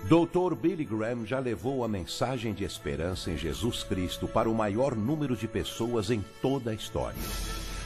Dr. Billy Graham já levou a mensagem de esperança em Jesus Cristo para o maior número de pessoas em toda a história.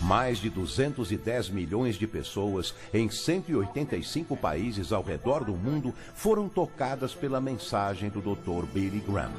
Mais de 210 milhões de pessoas em 185 países ao redor do mundo foram tocadas pela mensagem do Dr. Billy Graham.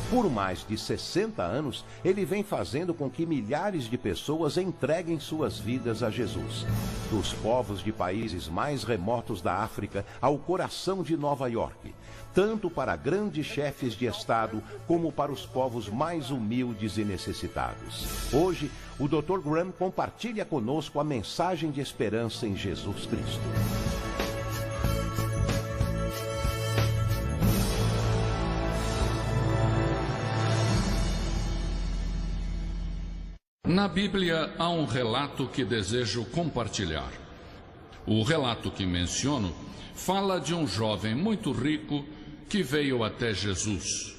Por mais de 60 anos, ele vem fazendo com que milhares de pessoas entreguem suas vidas a Jesus. Dos povos de países mais remotos da África ao coração de Nova York, tanto para grandes chefes de Estado como para os povos mais humildes e necessitados. Hoje, o Dr. Graham compartilha conosco a mensagem de esperança em Jesus Cristo. Na Bíblia há um relato que desejo compartilhar. O relato que menciono fala de um jovem muito rico que veio até Jesus.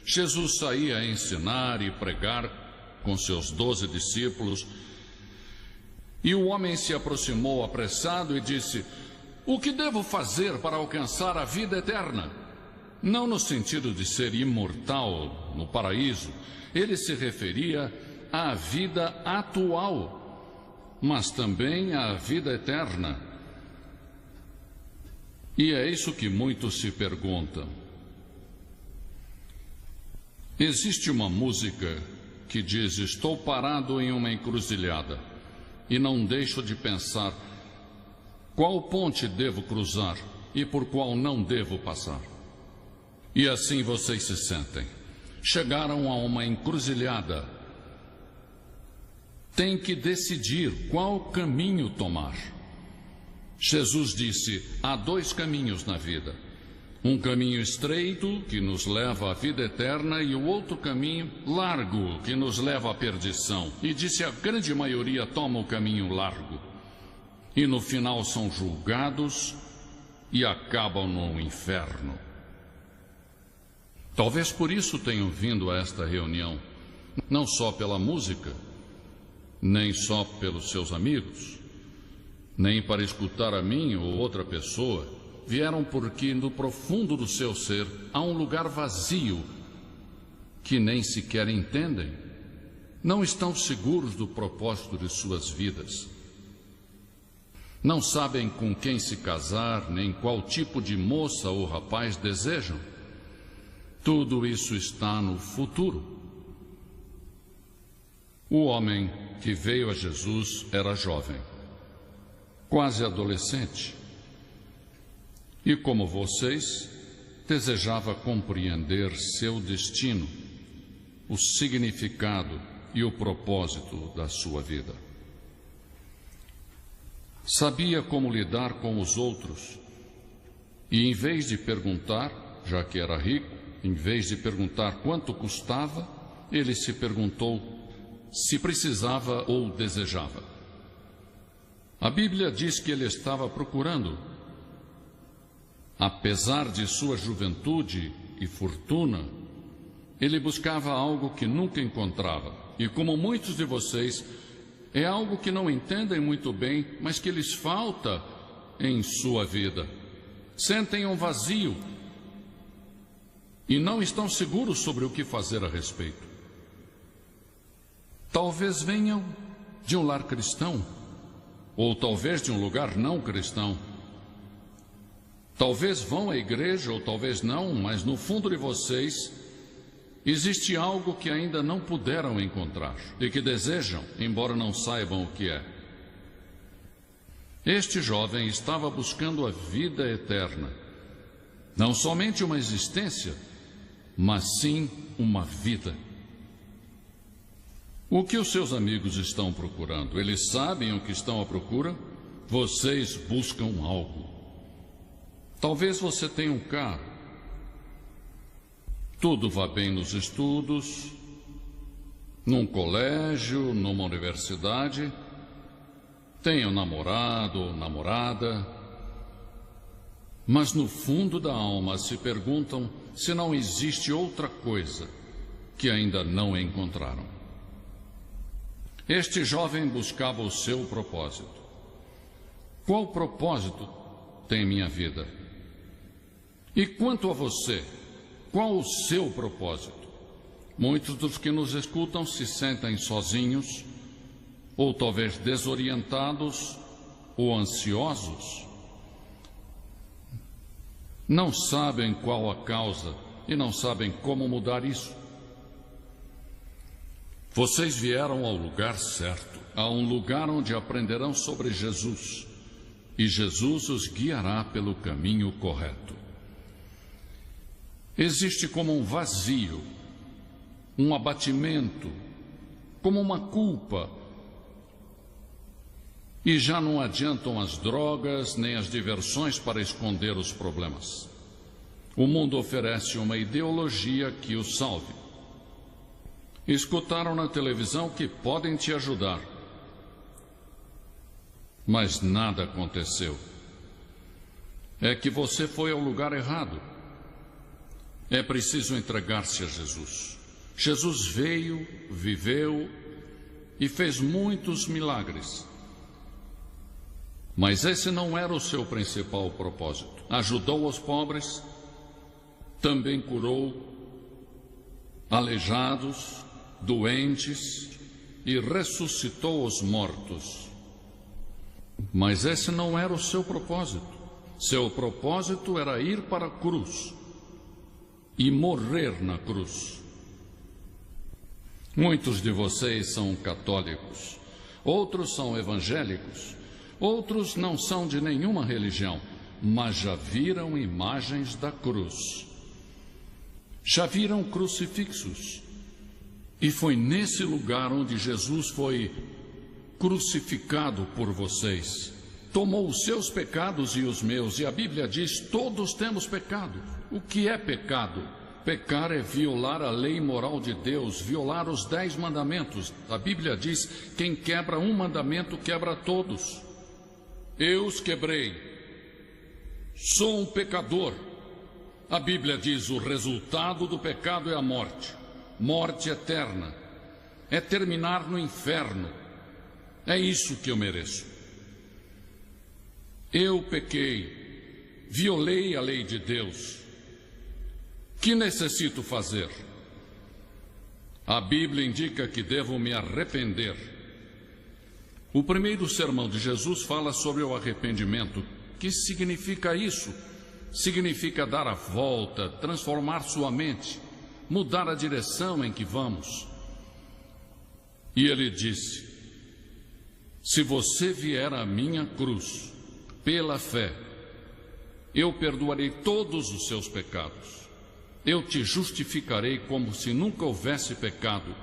Jesus saía a ensinar e pregar com seus 12 discípulos, e o homem se aproximou apressado e disse: "O que devo fazer para alcançar a vida eterna?" Não no sentido de ser imortal no paraíso, ele se referia à vida atual, mas também à vida eterna. E é isso que muitos se perguntam. Existe uma música que diz: "Estou parado em uma encruzilhada e não deixo de pensar qual ponte devo cruzar e por qual não devo passar." E assim vocês se sentem. Chegaram a uma encruzilhada. Tem que decidir qual caminho tomar. Jesus disse: há dois caminhos na vida. Um caminho estreito, que nos leva à vida eterna, e o outro caminho largo, que nos leva à perdição. E disse: a grande maioria toma o caminho largo. E no final são julgados e acabam no inferno. Talvez por isso tenham vindo a esta reunião, não só pela música, nem só pelos seus amigos, nem para escutar a mim ou outra pessoa. Vieram porque no profundo do seu ser há um lugar vazio que nem sequer entendem. Não estão seguros do propósito de suas vidas. Não sabem com quem se casar, nem qual tipo de moça ou rapaz desejam. Tudo isso está no futuro. O homem que veio a Jesus era jovem, quase adolescente. E como vocês, desejava compreender seu destino, o significado e o propósito da sua vida. Sabia como lidar com os outros e, em vez de perguntar, já que era rico, em vez de perguntar quanto custava, ele se perguntou se precisava ou desejava. A Bíblia diz que ele estava procurando. Apesar de sua juventude e fortuna, ele buscava algo que nunca encontrava. E como muitos de vocês, é algo que não entendem muito bem, mas que lhes falta em sua vida. Sentem um vazio e não estão seguros sobre o que fazer a respeito. Talvez venham de um lar cristão, ou talvez de um lugar não cristão. Talvez vão à igreja, ou talvez não, mas no fundo de vocês existe algo que ainda não puderam encontrar e que desejam, embora não saibam o que é. Este jovem estava buscando a vida eterna, não somente uma existência, mas sim uma vida. O que os seus amigos estão procurando? Eles sabem o que estão à procura? Vocês buscam algo. Talvez você tenha um carro. Tudo vá bem nos estudos, num colégio, numa universidade. Tenha um namorado ou namorada. Mas no fundo da alma se perguntam se não existe outra coisa que ainda não encontraram. Este jovem buscava o seu propósito. Qual propósito tem minha vida? E quanto a você, qual o seu propósito? Muitos dos que nos escutam se sentem sozinhos, ou talvez desorientados ou ansiosos. Não sabem qual a causa e não sabem como mudar isso. Vocês vieram ao lugar certo, a um lugar onde aprenderão sobre Jesus, e Jesus os guiará pelo caminho correto. Existe como um vazio, um abatimento, como uma culpa, e já não adiantam as drogas nem as diversões para esconder os problemas. O mundo oferece uma ideologia que o salve. Escutaram na televisão que podem te ajudar, mas nada aconteceu. É que você foi ao lugar errado. É preciso entregar-se a Jesus. Jesus veio, viveu e fez muitos milagres. Mas esse não era o seu principal propósito. Ajudou os pobres, também curou aleijados, doentes e ressuscitou os mortos. Mas esse não era o seu propósito. Seu propósito era ir para a cruz e morrer na cruz. Muitos de vocês são católicos, outros são evangélicos, outros não são de nenhuma religião, mas já viram imagens da cruz. Já viram crucifixos. E foi nesse lugar onde Jesus foi crucificado por vocês. Tomou os seus pecados e os meus, e a Bíblia diz: todos temos pecado. O que é pecado? Pecar é violar a lei moral de Deus, violar os 10 mandamentos. A Bíblia diz: quem quebra um mandamento, quebra todos. Eu os quebrei. Sou um pecador. A Bíblia diz: o resultado do pecado é a morte. Morte eterna. É terminar no inferno. É isso que eu mereço. Eu pequei, violei a lei de Deus. Que necessito fazer? A Bíblia indica que devo me arrepender. O primeiro sermão de Jesus fala sobre o arrependimento. O que significa isso? Significa dar a volta, transformar sua mente, mudar a direção em que vamos. E ele disse: se você vier à minha cruz pela fé, eu perdoarei todos os seus pecados. Eu te justificarei como se nunca houvesse pecado.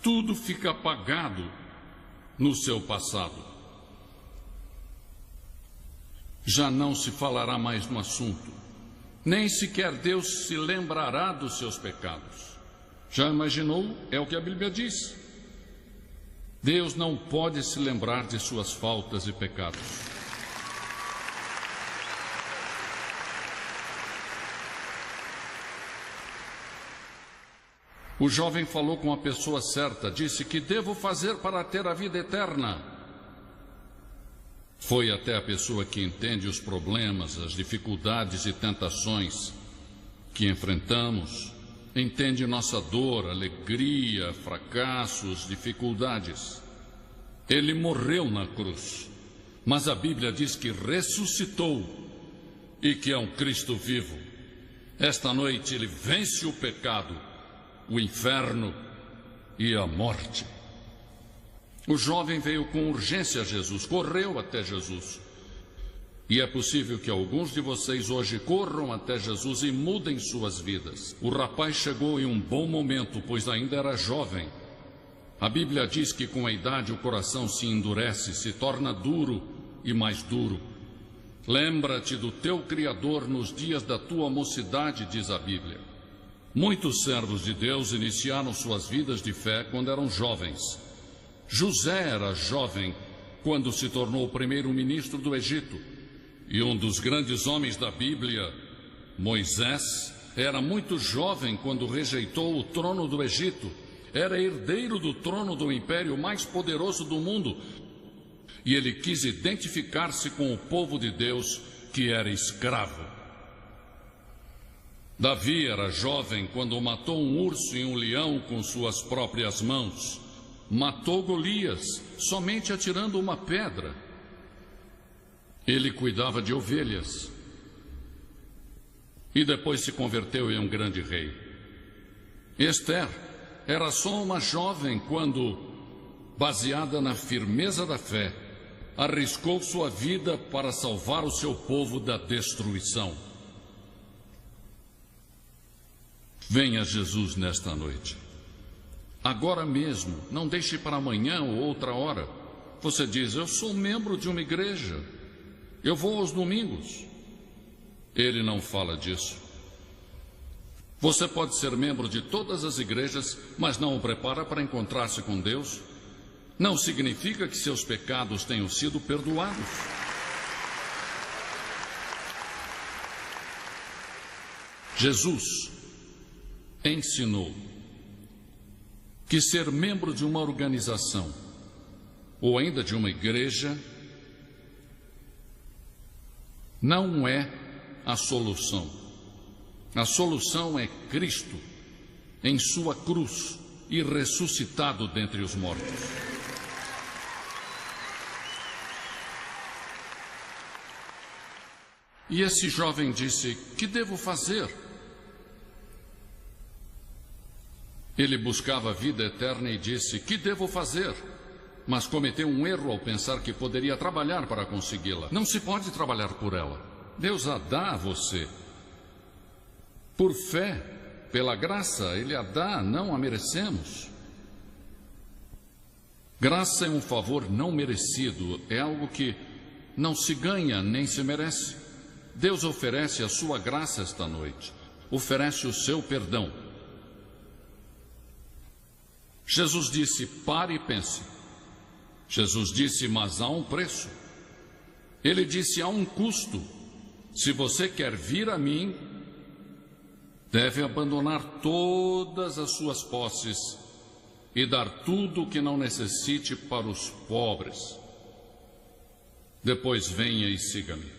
Tudo fica apagado no seu passado. Já não se falará mais no assunto. Nem sequer Deus se lembrará dos seus pecados. Já imaginou? É o que a Bíblia diz. Deus não pode se lembrar de suas faltas e pecados. O jovem falou com a pessoa certa, disse: que devo fazer para ter a vida eterna? Foi até a pessoa que entende os problemas, as dificuldades e tentações que enfrentamos, entende nossa dor, alegria, fracassos, dificuldades. Ele morreu na cruz, mas a Bíblia diz que ressuscitou e que é um Cristo vivo. Esta noite ele vence o pecado, o inferno e a morte. O jovem veio com urgência a Jesus, correu até Jesus. E é possível que alguns de vocês hoje corram até Jesus e mudem suas vidas. O rapaz chegou em um bom momento, pois ainda era jovem. A Bíblia diz que com a idade o coração se endurece, se torna duro e mais duro. Lembra-te do teu Criador nos dias da tua mocidade, diz a Bíblia. Muitos servos de Deus iniciaram suas vidas de fé quando eram jovens. José era jovem quando se tornou o primeiro-ministro do Egito. E um dos grandes homens da Bíblia, Moisés, era muito jovem quando rejeitou o trono do Egito. Era herdeiro do trono do império mais poderoso do mundo. E ele quis identificar-se com o povo de Deus que era escravo. Davi era jovem quando matou um urso e um leão com suas próprias mãos. Matou Golias somente atirando uma pedra. Ele cuidava de ovelhas e depois se converteu em um grande rei. Esther era só uma jovem quando, baseada na firmeza da fé, arriscou sua vida para salvar o seu povo da destruição. Venha Jesus nesta noite. Agora mesmo, não deixe para amanhã ou outra hora. Você diz, eu sou membro de uma igreja, eu vou aos domingos. Ele não fala disso. Você pode ser membro de todas as igrejas, mas não o prepara para encontrar-se com Deus. Não significa que seus pecados tenham sido perdoados. Jesus ensinou que ser membro de uma organização ou ainda de uma igreja não é a solução. A solução é Cristo em sua cruz e ressuscitado dentre os mortos. E esse jovem disse, que devo fazer? Ele buscava a vida eterna e disse, que devo fazer? Mas cometeu um erro ao pensar que poderia trabalhar para consegui-la. Não se pode trabalhar por ela. Deus a dá a você. Por fé, pela graça, Ele a dá, não a merecemos. Graça é um favor não merecido, é algo que não se ganha nem se merece. Deus oferece a sua graça esta noite, oferece o seu perdão. Jesus disse, pare e pense. Jesus disse, mas há um preço. Ele disse, há um custo. Se você quer vir a mim, deve abandonar todas as suas posses e dar tudo o que não necessite para os pobres. Depois venha e siga-me.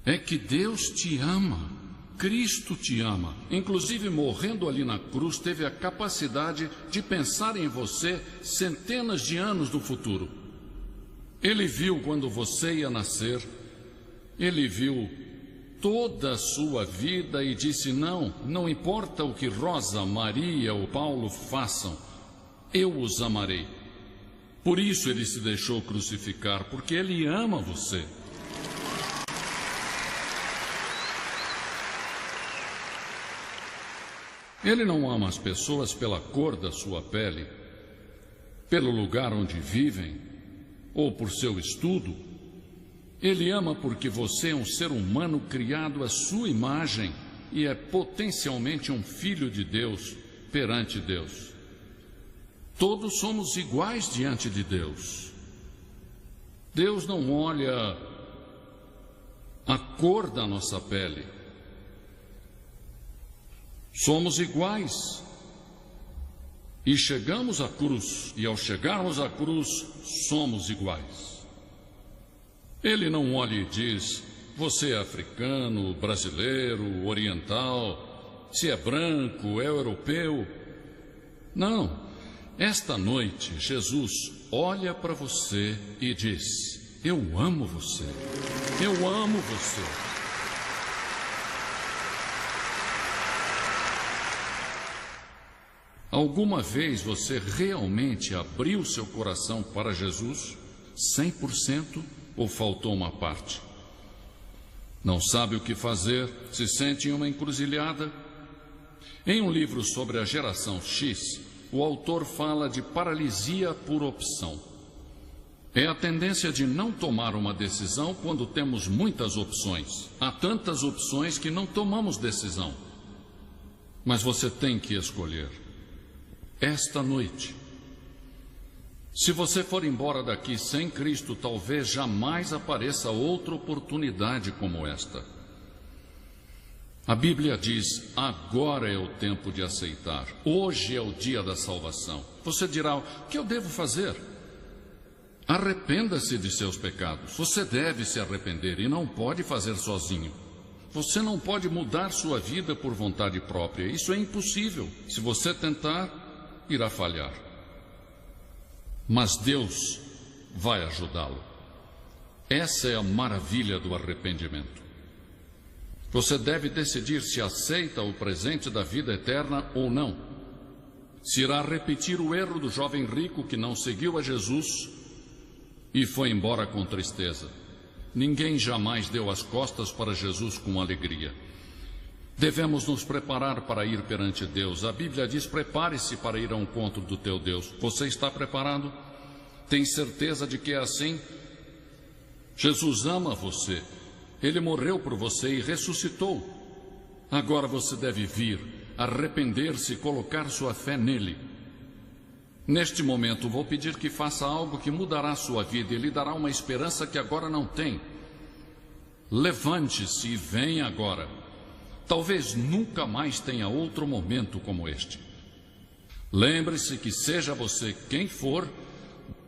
É que Deus te ama. Cristo te ama. Inclusive, morrendo ali na cruz, teve a capacidade de pensar em você centenas de anos no futuro. Ele viu quando você ia nascer. Ele viu toda a sua vida e disse, não importa o que Rosa, Maria ou Paulo façam, eu os amarei. Por isso ele se deixou crucificar, porque ele ama você. Ele não ama as pessoas pela cor da sua pele, pelo lugar onde vivem, ou por seu estudo. Ele ama porque você é um ser humano criado à sua imagem e é potencialmente um filho de Deus perante Deus. Todos somos iguais diante de Deus. Deus não olha a cor da nossa pele. Somos iguais. E chegamos à cruz, e ao chegarmos à cruz, somos iguais. Ele não olha e diz, você é africano, brasileiro, oriental, se é branco, é europeu. Não, esta noite Jesus olha para você e diz, eu amo você, eu amo você. Alguma vez você realmente abriu seu coração para Jesus, 100%, ou faltou uma parte? Não sabe o que fazer, se sente em uma encruzilhada? Em um livro sobre a geração X, o autor fala de paralisia por opção. É a tendência de não tomar uma decisão quando temos muitas opções. Há tantas opções que não tomamos decisão. Mas você tem que escolher. Esta noite, se você for embora daqui sem Cristo, talvez jamais apareça outra oportunidade como esta. A Bíblia diz, agora é o tempo de aceitar. Hoje é o dia da salvação. Você dirá, o que eu devo fazer? Arrependa-se de seus pecados. Você deve se arrepender e não pode fazer sozinho. Você não pode mudar sua vida por vontade própria. Isso é impossível. Se você tentar, irá falhar. Mas Deus vai ajudá-lo. Essa é a maravilha do arrependimento. Você deve decidir se aceita o presente da vida eterna ou não. Se irá repetir o erro do jovem rico que não seguiu a Jesus e foi embora com tristeza. Ninguém jamais deu as costas para Jesus com alegria. Devemos nos preparar para ir perante Deus. A Bíblia diz: prepare-se para ir ao encontro do teu Deus. Você está preparado? Tem certeza de que é assim? Jesus ama você. Ele morreu por você e ressuscitou. Agora você deve vir, arrepender-se e colocar sua fé nele. Neste momento, vou pedir que faça algo que mudará sua vida e lhe dará uma esperança que agora não tem. Levante-se e venha agora. Talvez nunca mais tenha outro momento como este. Lembre-se que, seja você quem for,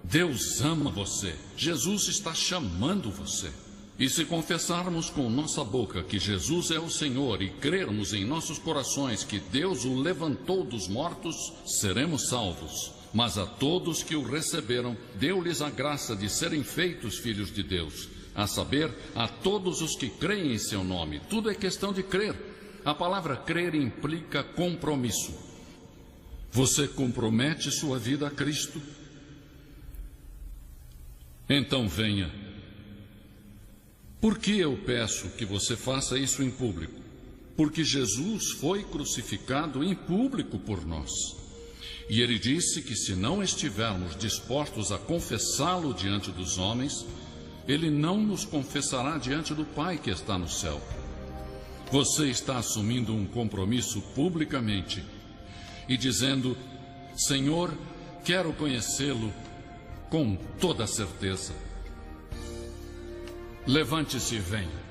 Deus ama você. Jesus está chamando você. E se confessarmos com nossa boca que Jesus é o Senhor e crermos em nossos corações que Deus o levantou dos mortos, seremos salvos. Mas a todos que o receberam, deu-lhes a graça de serem feitos filhos de Deus, a saber, a todos os que creem em seu nome. Tudo é questão de crer. A palavra crer implica compromisso. Você compromete sua vida a Cristo? Então venha. Por que eu peço que você faça isso em público? Porque Jesus foi crucificado em público por nós. E ele disse que se não estivermos dispostos a confessá-lo diante dos homens, ele não nos confessará diante do Pai que está no céu. Você está assumindo um compromisso publicamente e dizendo: Senhor, quero conhecê-lo com toda certeza. Levante-se e venha.